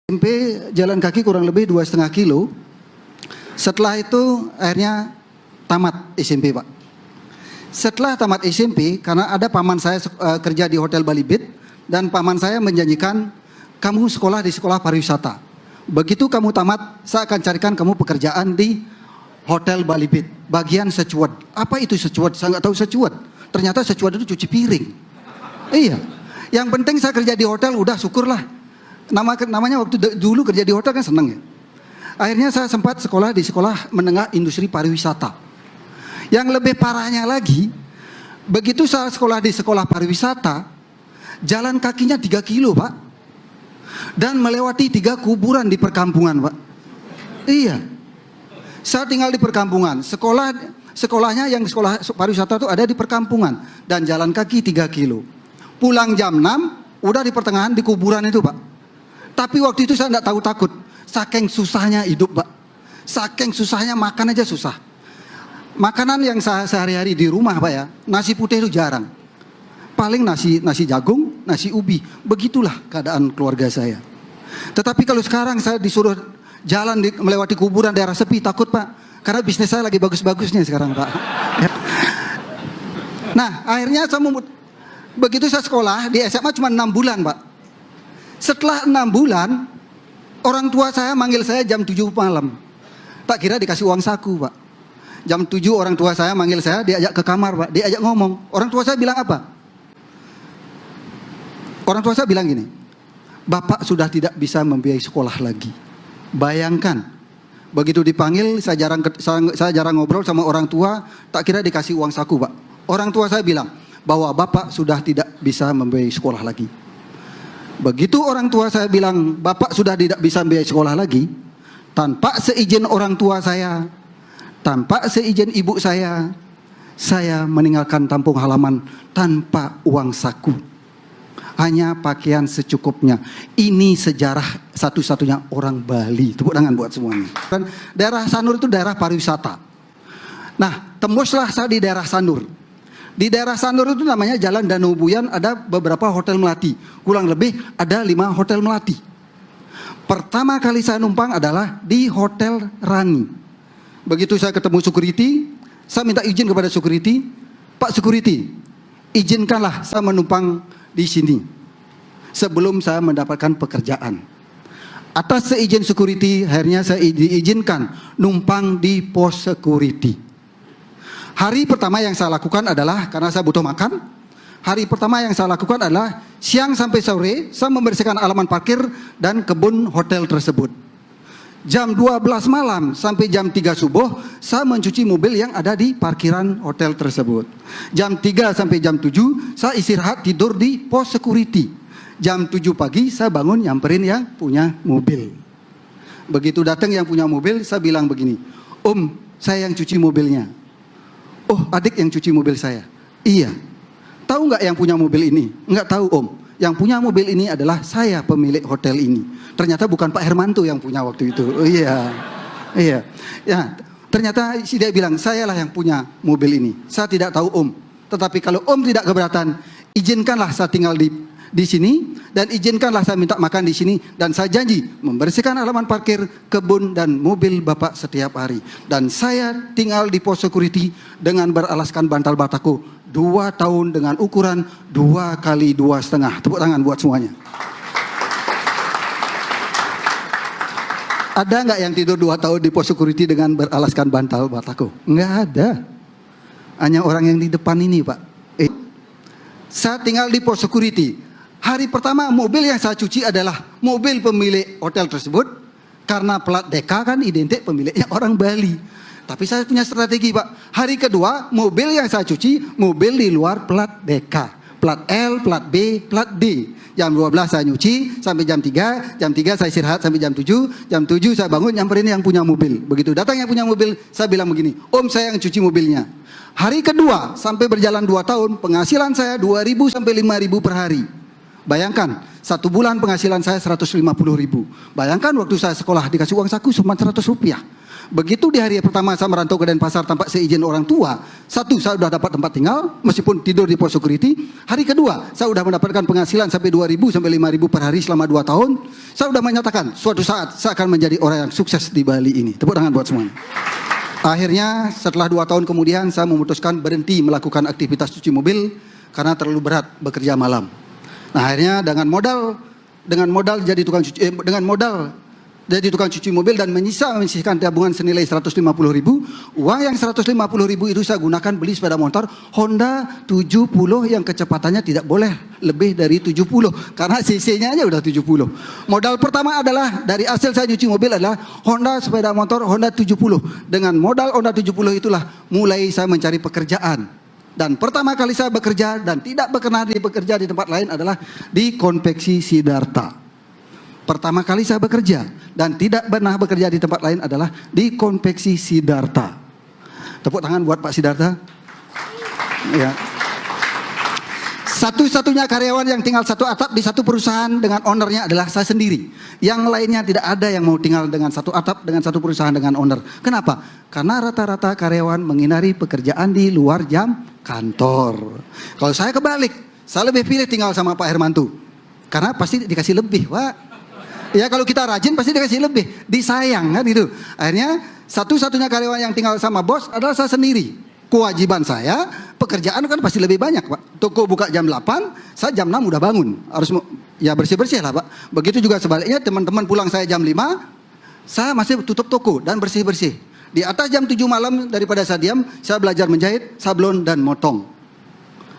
SMP jalan kaki kurang lebih 2,5 kilo. Setelah itu akhirnya tamat SMP, Pak. Setelah tamat SMP, karena ada paman saya kerja di Hotel Bali Beat, dan paman saya menjanjikan, kamu sekolah di sekolah pariwisata. Begitu kamu tamat, saya akan carikan kamu pekerjaan di Hotel Bali Beat, bagian secuat. Apa itu secuat? Saya nggak tahu secuat. Ternyata secuat itu cuci piring. Iya. Yang penting saya kerja di hotel, udah syukurlah. Namanya waktu dulu kerja di hotel kan seneng ya. Akhirnya saya sempat sekolah di sekolah menengah industri pariwisata. Yang lebih parahnya lagi, begitu saya sekolah di sekolah pariwisata, jalan kakinya 3 kilo, Pak. Dan melewati 3 kuburan di perkampungan, Pak. Iya. Saya tinggal di perkampungan. Sekolahnya yang sekolah pariwisata itu ada di perkampungan. Dan jalan kaki 3 kilo. Pulang jam 6, udah di pertengahan di kuburan itu, Pak. Tapi waktu itu saya tidak tahu takut. Saking susahnya hidup, Pak. Saking susahnya makan aja susah. Makanan yang sehari-hari di rumah, Pak ya, nasi putih itu jarang. Paling nasi jagung, nasi ubi. Begitulah keadaan keluarga saya. Tetapi kalau sekarang saya disuruh jalan melewati kuburan daerah sepi, takut, Pak. Karena bisnis saya lagi bagus-bagusnya sekarang, Pak. Nah, akhirnya begitu saya sekolah di SMA cuma 6 bulan, Pak. Setelah 6 bulan, orang tua saya manggil saya jam 7 malam. Tak kira dikasih uang saku, Pak. Jam 7 orang tua saya manggil saya, diajak ke kamar, Pak. Diajak ngomong. Orang tua saya bilang apa? Orang tua saya bilang gini, Bapak sudah tidak bisa membiayai sekolah lagi. Bayangkan, begitu dipanggil, saya jarang ngobrol sama orang tua, tak kira dikasih uang saku, Pak. Orang tua saya bilang, bahwa Bapak sudah tidak bisa membiayai sekolah lagi. Begitu orang tua saya bilang, Bapak sudah tidak bisa membiayai sekolah lagi, tanpa seizin orang tua saya, tanpa seizin ibu saya meninggalkan kampung halaman tanpa uang saku. Hanya pakaian secukupnya. Ini sejarah satu-satunya orang Bali. Tepuk tangan buat semuanya. Dan daerah Sanur itu daerah pariwisata. Nah, tembuslah saya di daerah Sanur. Di daerah Sanur itu namanya Jalan Danau Buyan, ada beberapa hotel melati. Kurang lebih ada 5 hotel melati. Pertama kali saya numpang adalah di Hotel Rani. Begitu saya ketemu security, saya minta izin kepada security, Pak security, izinkanlah saya menumpang di sini sebelum saya mendapatkan pekerjaan. Atas seizin security, akhirnya saya diizinkan numpang di pos security. Hari pertama yang saya lakukan adalah, karena saya butuh makan, hari pertama yang saya lakukan adalah siang sampai sore saya membersihkan halaman parkir dan kebun hotel tersebut. Jam 12 malam sampai jam 3 subuh saya mencuci mobil yang ada di parkiran hotel tersebut. Jam 3 sampai jam 7 saya istirahat tidur di pos security. Jam 7 pagi saya bangun nyamperin yang punya mobil. Begitu datang yang punya mobil, saya bilang begini, Om, saya yang cuci mobilnya. Oh, adik yang cuci mobil saya. Iya. Tahu nggak yang punya mobil ini? Nggak tahu, Om. Yang punya mobil ini adalah saya, pemilik hotel ini. Ternyata bukan Pak Hermanto yang punya waktu itu. Oh, iya. Iya. Ya, ternyata dia bilang, sayalah yang punya mobil ini. Saya tidak tahu, Om. Tetapi kalau Om tidak keberatan, izinkanlah saya tinggal di sini, dan izinkanlah saya minta makan di sini, dan saya janji membersihkan halaman parkir, kebun dan mobil Bapak setiap hari. Dan saya tinggal di pos security dengan beralaskan bantal batako 2 tahun dengan ukuran 2 kali 2,5. Tepuk tangan buat semuanya. Ada nggak yang tidur 2 tahun di pos security dengan beralaskan bantal batako? Nggak ada. Hanya orang yang di depan ini, Pak. Saya tinggal di pos security. Hari pertama mobil yang saya cuci adalah mobil pemilik hotel tersebut. Karena plat DK kan identik pemiliknya orang Bali. Tapi saya punya strategi, Pak. Hari kedua mobil yang saya cuci mobil di luar plat DK. Plat L, plat B, plat D. Jam 12 saya nyuci sampai jam 3. Jam 3 saya istirahat sampai jam 7. Jam 7 saya bangun nyamperin yang punya mobil. Begitu datang yang punya mobil, saya bilang begini, Om, saya yang cuci mobilnya. Hari kedua sampai berjalan 2 tahun, penghasilan saya 2.000 sampai 5.000 per hari. Bayangkan, 1 bulan penghasilan saya 150.000. Bayangkan waktu saya sekolah dikasih uang saku cuma 100 rupiah. Begitu di hari pertama saya merantau ke Denpasar tanpa seizin orang tua, satu, saya sudah dapat tempat tinggal meskipun tidur di pos security. Hari kedua, saya sudah mendapatkan penghasilan sampai 2.000 sampai 5.000 per hari selama 2 tahun. Saya sudah menyatakan suatu saat saya akan menjadi orang yang sukses di Bali ini. Tepuk tangan buat semuanya. Akhirnya setelah 2 tahun kemudian saya memutuskan berhenti melakukan aktivitas cuci mobil karena terlalu berat bekerja malam. Nah, akhirnya dengan modal jadi tukang cuci mobil dan menyisihkan tabungan senilai 150.000. Uang yang 150.000 itu saya gunakan beli sepeda motor Honda 70 yang kecepatannya tidak boleh lebih dari 70 karena cc-nya aja udah 70. Modal pertama adalah dari hasil saya cuci mobil adalah sepeda motor Honda 70. Dengan modal Honda 70 itulah mulai saya mencari pekerjaan. Dan pertama kali saya bekerja dan tidak pernah bekerja di tempat lain adalah di Konveksi Siddhartha. Pertama kali saya bekerja dan tidak pernah bekerja di tempat lain adalah di Konveksi Siddhartha. Tepuk tangan buat Pak Siddhartha. Ya. Satu-satunya karyawan yang tinggal satu atap di satu perusahaan dengan ownernya adalah saya sendiri. Yang lainnya tidak ada yang mau tinggal dengan satu atap dengan satu perusahaan dengan owner. Kenapa? Karena rata-rata karyawan menghindari pekerjaan di luar jam kantor. Kalau saya kebalik, saya lebih pilih tinggal sama Pak Hermanto. Karena pasti dikasih lebih, Pak. Ya kalau kita rajin pasti dikasih lebih, disayang kan itu. Akhirnya satu-satunya karyawan yang tinggal sama bos adalah saya sendiri. Kewajiban saya, pekerjaan kan pasti lebih banyak, Pak. Toko buka jam 8, saya jam 6 udah bangun. Harus ya bersih-bersih lah, Pak. Begitu juga sebaliknya, teman-teman pulang saya jam 5, saya masih tutup toko dan bersih-bersih. Di atas jam 7 malam daripada saya diam, saya belajar menjahit, sablon dan motong.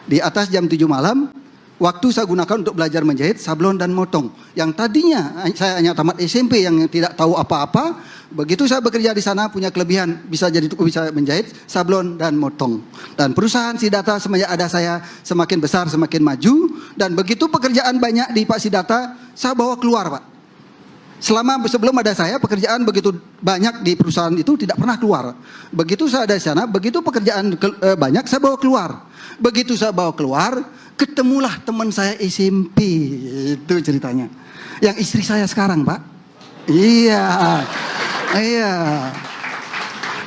Di atas jam 7 malam, waktu saya gunakan untuk belajar menjahit, sablon dan motong. Yang tadinya saya hanya tamat SMP yang tidak tahu apa-apa, begitu saya bekerja di sana punya kelebihan bisa menjahit, sablon dan motong. Dan perusahaan Siddhartha semenjak ada saya semakin besar, semakin maju. Dan begitu pekerjaan banyak di Pak Siddhartha, saya bawa keluar, Pak. Sebelum ada saya, pekerjaan begitu banyak di perusahaan itu tidak pernah keluar. Begitu saya ada di sana, begitu pekerjaan banyak, saya bawa keluar. Begitu saya bawa keluar, ketemulah teman saya SMP. Itu ceritanya. Yang istri saya sekarang, Pak. Iya.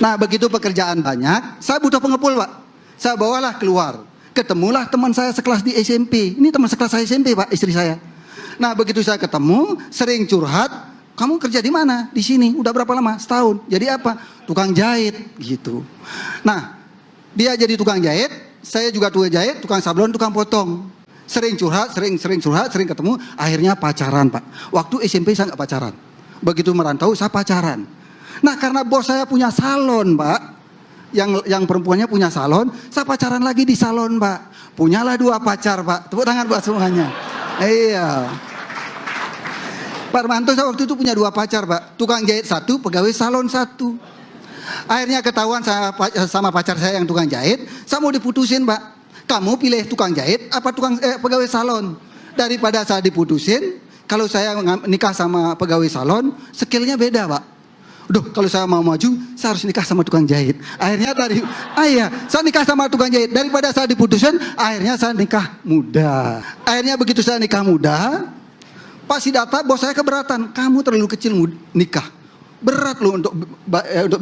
Nah, begitu pekerjaan banyak, saya butuh pengepul, Pak. Saya bawalah keluar. Ketemulah teman saya sekelas di SMP. Ini teman sekelas saya SMP, Pak, istri saya. Nah, begitu saya ketemu, sering curhat, kamu kerja di mana? Di sini. Udah berapa lama? Setahun. Jadi apa? Tukang jahit, gitu. Nah, dia jadi tukang jahit, saya juga tukang jahit, tukang sablon, tukang potong. Sering curhat, sering curhat, sering ketemu, akhirnya pacaran, Pak. Waktu SMP saya nggak pacaran. Begitu merantau, saya pacaran. Nah, karena bos saya punya salon, Pak, yang perempuannya punya salon, saya pacaran lagi di salon, Pak. Punyalah 2 pacar, Pak. Tepuk tangan buat semuanya. Iya. Pak Hermanto saya waktu itu punya 2 pacar, Pak. Tukang jahit 1, pegawai salon 1. Akhirnya ketahuan saya sama pacar saya yang tukang jahit, saya mau diputusin, Pak. Kamu pilih tukang jahit apa pegawai salon? Daripada saya diputusin, kalau saya nikah sama pegawai salon, skillnya beda, Pak. Duh, kalau saya mau maju, saya harus nikah sama tukang jahit. Akhirnya saya nikah sama tukang jahit. Daripada saya diputusin, akhirnya saya nikah muda. Akhirnya begitu saya nikah muda, Pak Siddhartha, bos saya keberatan. Kamu terlalu kecil nikah. Berat loh untuk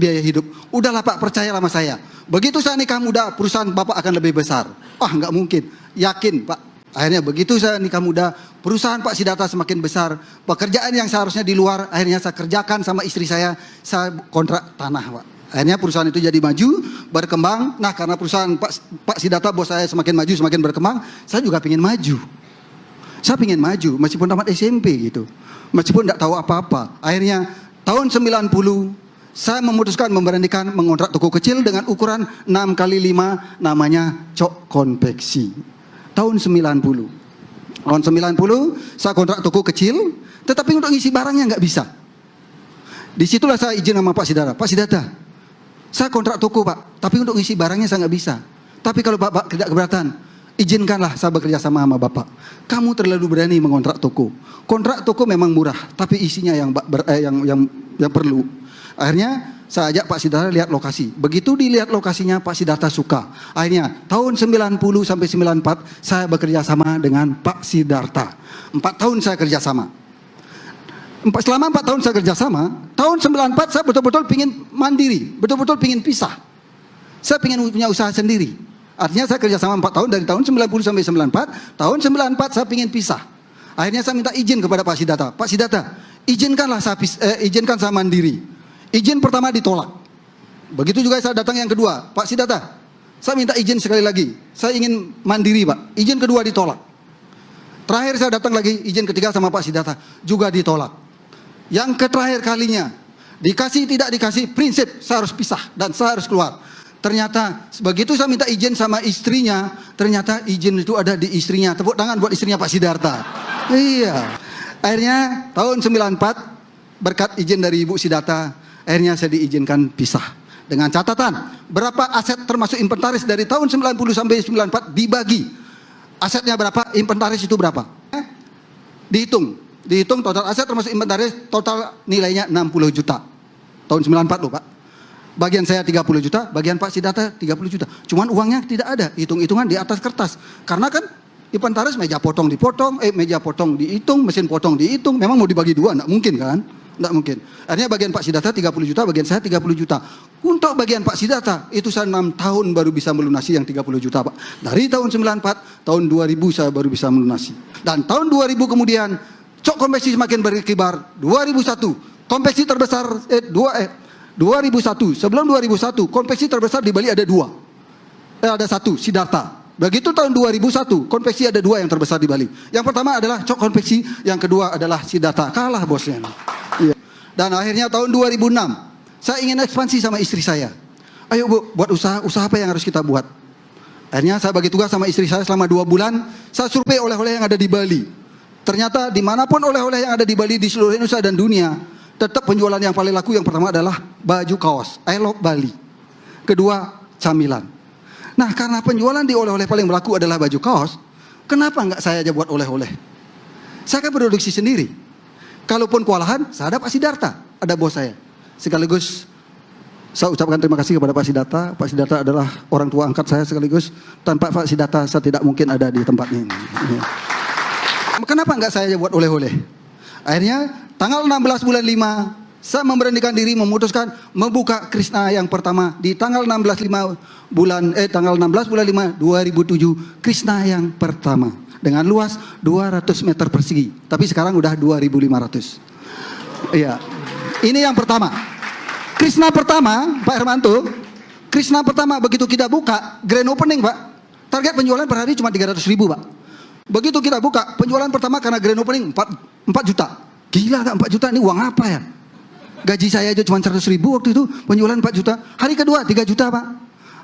biaya hidup. Udahlah, Pak, percaya sama saya. Begitu saya nikah muda, perusahaan Bapak akan lebih besar. Nggak mungkin. Yakin, Pak. Akhirnya begitu saya nikah muda, perusahaan Pak Siddhartha semakin besar. Pekerjaan yang seharusnya di luar, akhirnya saya kerjakan sama istri saya kontrak tanah, Pak. Akhirnya perusahaan itu jadi maju, berkembang. Nah, karena perusahaan Pak Siddhartha, bos saya semakin maju, semakin berkembang, saya juga ingin maju. Saya ingin maju, meskipun tamat SMP gitu. Meskipun tidak tahu apa-apa. Akhirnya tahun 90, saya memutuskan memberanikan mengontrak toko kecil dengan ukuran 6x5, namanya Cok Konveksi. Tahun 90. Tahun 90 saya kontrak toko kecil, tetapi untuk ngisi barangnya nggak bisa. Disitulah saya izin sama Pak Siddhartha. Pak Siddhartha, saya kontrak toko, Pak, tapi untuk ngisi barangnya saya nggak bisa. Tapi kalau Bapak tidak keberatan, izinkanlah saya bekerja sama Bapak. Kamu terlalu berani mengontrak toko. Kontrak toko memang murah, tapi isinya yang perlu. Akhirnya saya ajak Pak Sidarta lihat lokasi. Begitu dilihat lokasinya, Pak Sidarta suka. Akhirnya tahun 90 sampai 94 saya bekerja sama dengan Pak Sidarta. 4 tahun saya kerja sama. Selama 4 tahun saya kerja sama, tahun 94 saya betul-betul pingin mandiri, betul-betul pingin pisah. Saya pingin punya usaha sendiri. Artinya saya kerja sama 4 tahun, dari tahun 90 sampai 94, tahun 94 saya pingin pisah. Akhirnya saya minta izin kepada Pak Sidarta. Pak Sidarta, izinkan saya mandiri. Izin pertama ditolak. Begitu juga saya datang yang kedua, Pak Sidarta, saya minta izin sekali lagi. Saya ingin mandiri, Pak. Izin kedua ditolak. Terakhir saya datang lagi, izin ketiga sama Pak Sidarta, juga ditolak. Yang terakhir kalinya, dikasih tidak dikasih, prinsip saya harus pisah dan saya harus keluar. Ternyata begitu saya minta izin sama istrinya, ternyata izin itu ada di istrinya. Tepuk tangan buat istrinya Pak Sidarta. Iya. Akhirnya tahun 94 berkat izin dari Ibu Sidarta, akhirnya saya diizinkan pisah. Dengan catatan, berapa aset termasuk inventaris dari tahun 90 sampai 94 dibagi. Asetnya berapa, inventaris itu berapa. Dihitung total aset termasuk inventaris, total nilainya 60 juta. Tahun 94 loh Pak. Bagian saya 30 juta, bagian Pak Sidarta 30 juta. Cuman uangnya tidak ada, hitung-hitungan di atas kertas. Karena kan inventaris meja potong dipotong, meja potong dihitung, mesin potong dihitung. Memang mau dibagi dua, enggak mungkin kan? Tidak mungkin. Akhirnya bagian Pak Sidarta 30 juta, bagian saya 30 juta. Untuk bagian Pak Sidarta, itu saya 6 tahun baru bisa melunasi yang 30 juta Pak. Dari tahun 94, tahun 2000 saya baru bisa melunasi. Dan tahun 2000 kemudian, cok konveksi semakin berkibar. 2001, konveksi terbesar, 2001, sebelum 2001, konveksi terbesar di Bali ada 2. Ada 1, Sidarta. Begitu tahun 2001, konveksi ada 2 yang terbesar di Bali. Yang pertama adalah cok konveksi, yang kedua adalah Sidarta. Kalah bosnya. Iya. Dan akhirnya tahun 2006, saya ingin ekspansi sama istri saya. Ayo Bu, buat usaha apa yang harus kita buat? Akhirnya saya bagi tugas sama istri saya selama 2 bulan, saya survei oleh-oleh yang ada di Bali. Ternyata dimanapun oleh-oleh yang ada di Bali, di seluruh Indonesia dan dunia, tetap penjualan yang paling laku yang pertama adalah baju kaos, I love Bali. Kedua, camilan. Nah, karena penjualan di oleh-oleh paling berlaku adalah baju kaos, kenapa nggak saya aja buat oleh-oleh? Saya kan produksi sendiri. Kalaupun kewalahan, saya ada Pak Sidarta, ada bos saya. Sekaligus saya ucapkan terima kasih kepada Pak Sidarta. Pak Sidarta adalah orang tua angkat saya sekaligus. Tanpa Pak Sidarta saya tidak mungkin ada di tempat ini. Kenapa nggak saya aja buat oleh-oleh? Akhirnya tanggal 16 bulan 5 saya memberanikan diri memutuskan membuka Krishna yang pertama di tanggal 16 bulan 5 2007, Krishna yang pertama dengan luas 200 meter persegi. Tapi sekarang udah 2.500. Iya. Ini yang pertama. Krishna pertama, Pak Hermanto. Krishna pertama begitu kita buka grand opening, Pak. Target penjualan per hari cuma 300.000, Pak. Begitu kita buka, penjualan pertama karena grand opening 4 juta. Gila gak 4 juta, ini uang apa ya? Gaji saya aja cuma 100.000 waktu itu, penjualan 4 juta. Hari kedua 3 juta Pak.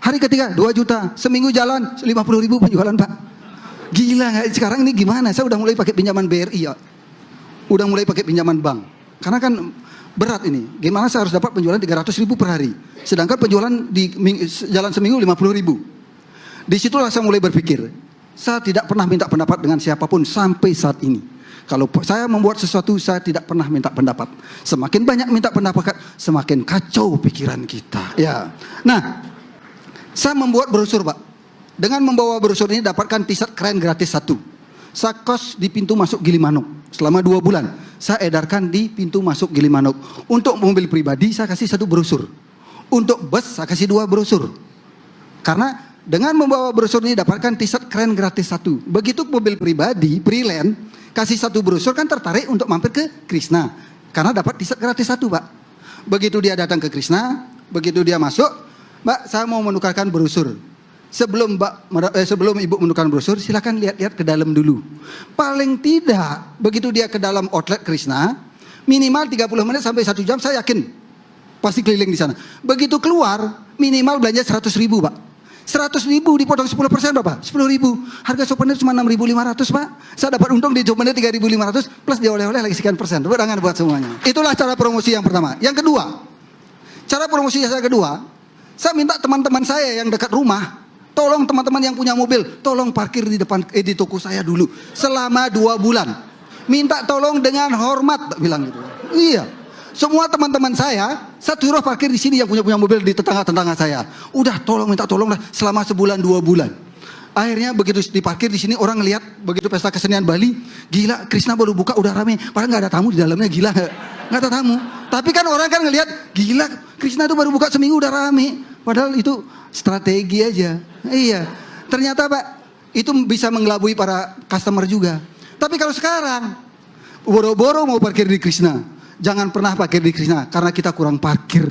Hari ketiga 2 juta. Seminggu jalan 50.000 penjualan Pak. Gila gak? Sekarang ini gimana? Saya udah mulai pakai pinjaman BRI ya. Udah mulai pakai pinjaman bank. Karena kan berat ini. Gimana saya harus dapat penjualan 300.000 per hari. Sedangkan penjualan di jalan seminggu 50.000. Disitulah saya mulai berpikir. Saya tidak pernah minta pendapat dengan siapapun sampai saat ini. Kalau saya membuat sesuatu, saya tidak pernah minta pendapat. Semakin banyak minta pendapat, semakin kacau pikiran kita. Ya. Nah, saya membuat brosur, Pak. Dengan membawa brosur ini dapatkan t-shirt keren gratis 1. Saya kos di pintu masuk Gilimanuk selama 2 bulan. Saya edarkan di pintu masuk Gilimanuk. Untuk mobil pribadi saya kasih 1 brosur. Untuk bus saya kasih 2 brosur. Karena dengan membawa brosur ini dapatkan t-shirt keren gratis 1. Begitu mobil pribadi, freelance, kasih 1 brosur kan tertarik untuk mampir ke Krishna. Karena dapat t-shirt gratis 1, Pak. Begitu dia datang ke Krishna, begitu dia masuk, Mbak, saya mau menukarkan brosur. Sebelum Ibu menukarkan brosur, silakan lihat-lihat ke dalam dulu. Paling tidak, begitu dia ke dalam outlet Krishna, minimal 30 menit sampai 1 jam, saya yakin pasti keliling di sana. Begitu keluar, minimal belanja 100.000, Pak. 100.000 dipotong 10% berapa? 10.000. Harga souvenir cuma 6.500, Pak. Saya dapat untung di souvenir 3.500 plus dia oleh-oleh lagi sekian persen. Tangan buat semuanya. Itulah cara promosi yang pertama. Yang kedua, cara promosi saya kedua, saya minta teman-teman saya yang dekat rumah, tolong teman-teman yang punya mobil, tolong parkir di depan di toko saya dulu selama 2 bulan. Minta tolong dengan hormat, bilang gitu. Iya. Semua teman-teman saya Saya suruh parkir di sini yang punya mobil di tetangga-tetangga saya. Udah tolong minta tolong lah selama sebulan 2 bulan. Akhirnya begitu diparkir di sini orang ngelihat begitu pesta kesenian Bali, gila Krishna baru buka udah rame, padahal nggak ada tamu di dalamnya, gila nggak ada tamu. Tapi kan orang kan ngelihat gila Krishna itu baru buka seminggu udah rame, padahal itu strategi aja. Iya, ternyata Pak itu bisa mengelabui para customer juga. Tapi kalau sekarang boro-boro mau parkir di Krishna, jangan pernah parkir di Krishna karena kita kurang parkir.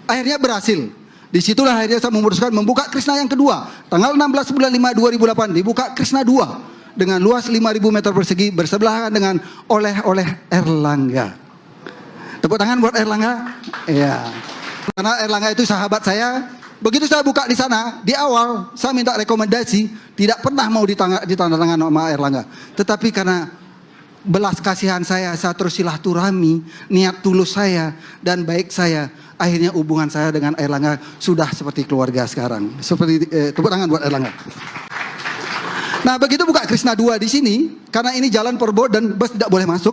Akhirnya berhasil. Disitulah akhirnya saya memutuskan membuka Krishna yang kedua. Tanggal 16 bulan 5 2008 dibuka Krishna 2 dengan luas 5.000 meter persegi bersebelahan dengan oleh-oleh Erlangga. Tepuk tangan buat Erlangga. Iya. Karena Erlangga itu sahabat saya. Begitu saya buka di sana, di awal saya minta rekomendasi, tidak pernah mau ditandatangan sama Erlangga. Tetapi karena belas kasihan saya terus silaturahmi, niat tulus saya dan baik saya, akhirnya hubungan saya dengan Erlangga sudah seperti keluarga sekarang. Seperti tepuk tangan buat Erlangga. Nah, begitu buka Krishna 2 di sini, karena ini jalan Perbo dan bus tidak boleh masuk.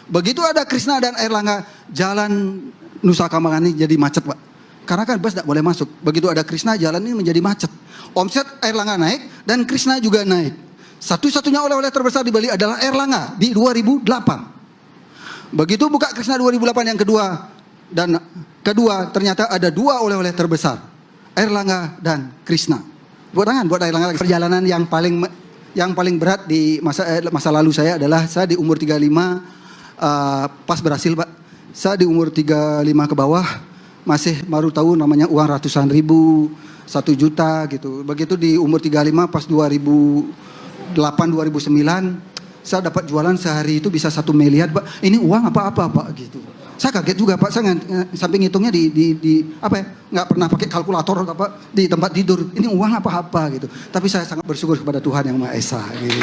Begitu ada Krishna dan Erlangga, jalan Nusa Kambangan ini jadi macet, Pak. Karena kan bus tidak boleh masuk. Begitu ada Krishna, jalan ini menjadi macet. Omset Erlangga naik dan Krishna juga naik. Satu-satunya oleh-oleh terbesar di Bali adalah Erlangga di 2008. Begitu buka Krishna 2008 yang kedua, dan kedua ternyata ada 2 oleh-oleh terbesar, Erlangga dan Krishna. Buat tangan buat Erlangga. Perjalanan yang paling berat di masa lalu saya adalah saya di umur 35 pas berhasil, Pak. Saya di umur 35 ke bawah masih baru tahu namanya uang ratusan ribu, 1 juta gitu. Begitu di umur 35 pas 2008 2009 saya dapat jualan sehari itu bisa 1 miliar, Pak. Ini uang apa Pak gitu. Saya kaget juga, Pak. Saya sampai ngitungnya di apa ya? Nggak pernah pakai kalkulator apa di tempat tidur. Ini uang apa gitu. Tapi saya sangat bersyukur kepada Tuhan Yang Maha Esa gitu.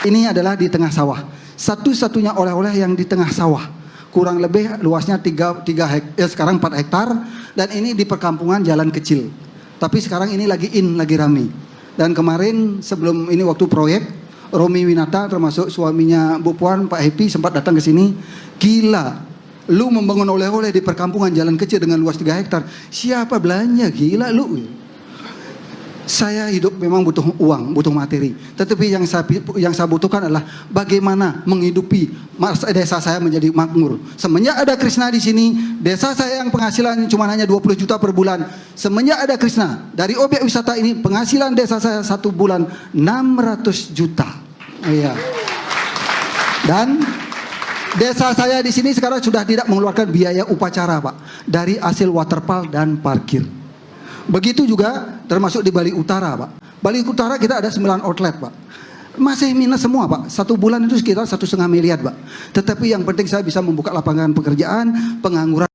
Ini adalah di tengah sawah. Satu-satunya oleh-oleh yang di tengah sawah. Kurang lebih luasnya 3 hektar, sekarang 4 hektar, dan ini di perkampungan jalan kecil. Tapi sekarang ini lagi rame. Dan kemarin sebelum ini waktu proyek, Romi Winata termasuk suaminya Bu Puan, Pak Happy sempat datang ke sini. Gila, lu membangun oleh-oleh di perkampungan jalan kecil dengan luas 3 hektar. Siapa belanja? Gila lu. Saya hidup memang butuh uang, butuh materi. Tetapi yang saya butuhkan adalah bagaimana menghidupi desa saya menjadi makmur. Semenjak ada Krishna di sini, desa saya yang penghasilan cuma hanya 20 juta per bulan. Semenjak ada Krishna, dari objek wisata ini penghasilan desa saya 1 bulan 600 juta. Iya. Dan desa saya di sini sekarang sudah tidak mengeluarkan biaya upacara, Pak, dari hasil waterfall dan parkir. Begitu juga termasuk di Bali Utara, Pak. Bali Utara kita ada 9 outlet, Pak. Masih minus semua, Pak. 1 bulan itu sekitar 1,5 miliar, Pak. Tetapi yang penting saya bisa membuka lapangan pekerjaan, pengangguran